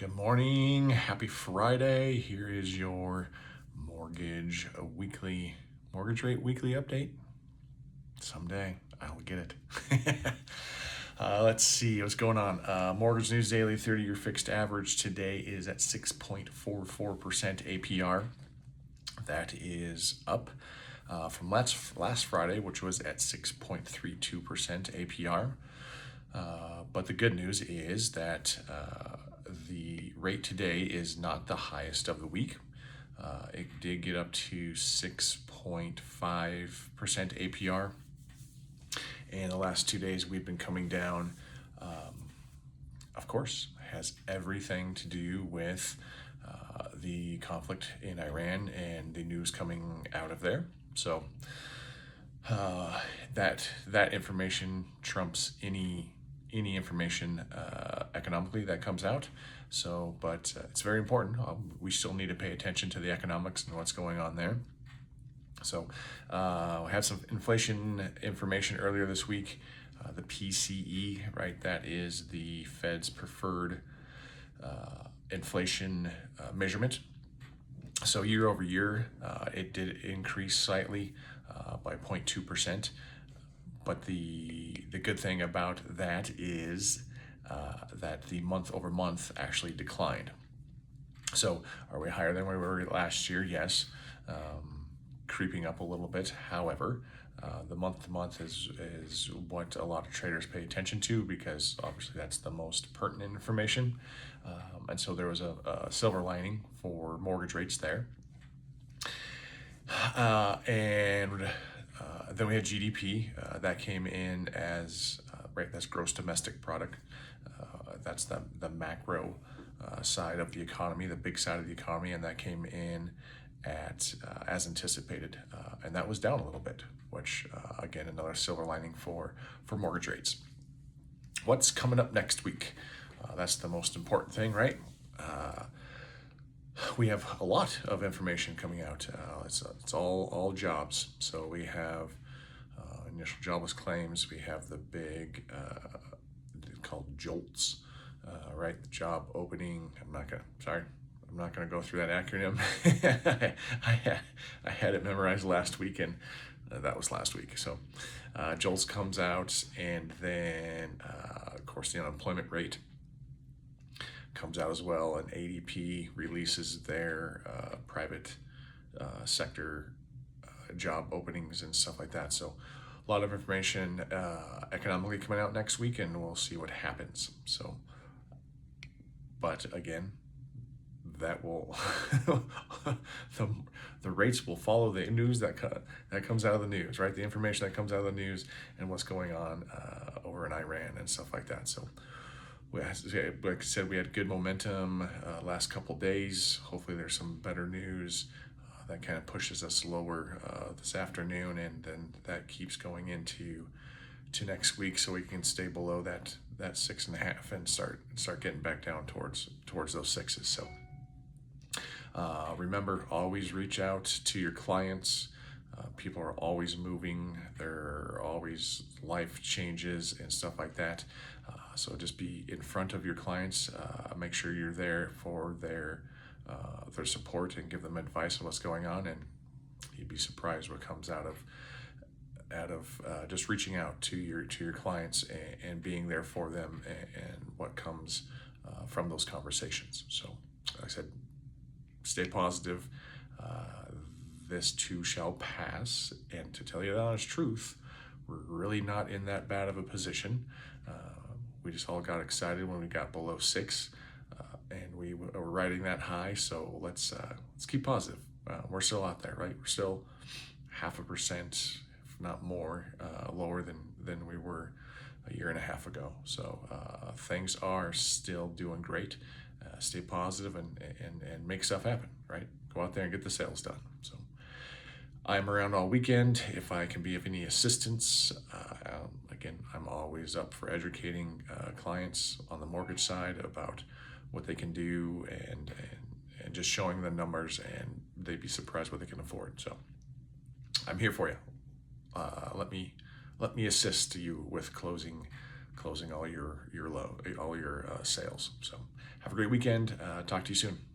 Good morning. Happy Friday. Here is your mortgage mortgage rate weekly update. Someday I'll get it. Let's see what's going on. Mortgage News Daily 30-year fixed average today is at 6.44% APR. That is up from last Friday, which was at 6.32% APR. But the good news is that the rate today is not the highest of the week. It did get up to 6.5% APR. And the last 2 days we've been coming down. Of course, has everything to do with the conflict in Iran and the news coming out of there. So that information trumps any information economically that comes out. So, but it's very important. We still need to pay attention to the economics and what's going on there. So we had some inflation information earlier this week. The PCE, right? That is the Fed's preferred inflation measurement. So year over year, it did increase slightly by 0.2%. But the good thing about that is that the month over month actually declined. So are we higher than we were last year? Yes. Creeping up a little bit. However, the month to month is what a lot of traders pay attention to, because obviously that's the most pertinent information. And so there was a silver lining for mortgage rates there. And then we had GDP that came in as that's gross domestic product. That's the macro side of the economy, the big side of the economy, and that came in at as anticipated, and that was down a little bit, which again, another silver lining for mortgage rates. What's coming up next week? That's the most important thing, right? We have a lot of information coming out. It's all jobs. So we have initial jobless claims. We have the big called JOLTS, right? The job opening. I'm not gonna go through that acronym. I had it memorized last week, and that was last week. So JOLTS comes out, and then of course the unemployment rate comes out as well, and ADP releases their private sector job openings and stuff like that. So a lot of information economically coming out next week, and we'll see what happens. So, but again, that will the rates will follow the news that comes out of the news, right? The information that comes out of the news and what's going on over in Iran and stuff like that. So, like I said, we had good momentum last couple days. Hopefully there's some better news that kind of pushes us lower this afternoon, and then that keeps going into next week, so we can stay below that 6.5 and start getting back down towards those sixes. So remember, always reach out to your clients. People are always moving. There are always life changes and stuff like that. So just be in front of your clients. Make sure you're there for their support and give them advice on what's going on. And you'd be surprised what comes out of just reaching out to your clients and being there for them, and what comes from those conversations. So, like I said, stay positive. This too shall pass. And to tell you the honest truth, we're really not in that bad of a position. We just all got excited when we got below 6, and we were riding that high. So let's keep positive. We're still out there, right? We're still 0.5%, if not more, lower than we were a year and a half ago. So things are still doing great. Stay positive and make stuff happen, right? Go out there and get the sales done. So I'm around all weekend if I can be of any assistance. Again, I'm always up for educating clients on the mortgage side about what they can do, and just showing the numbers, and they'd be surprised what they can afford. So I'm here for you. Let me assist you with closing all your sales. So Have a great weekend. Talk to you soon.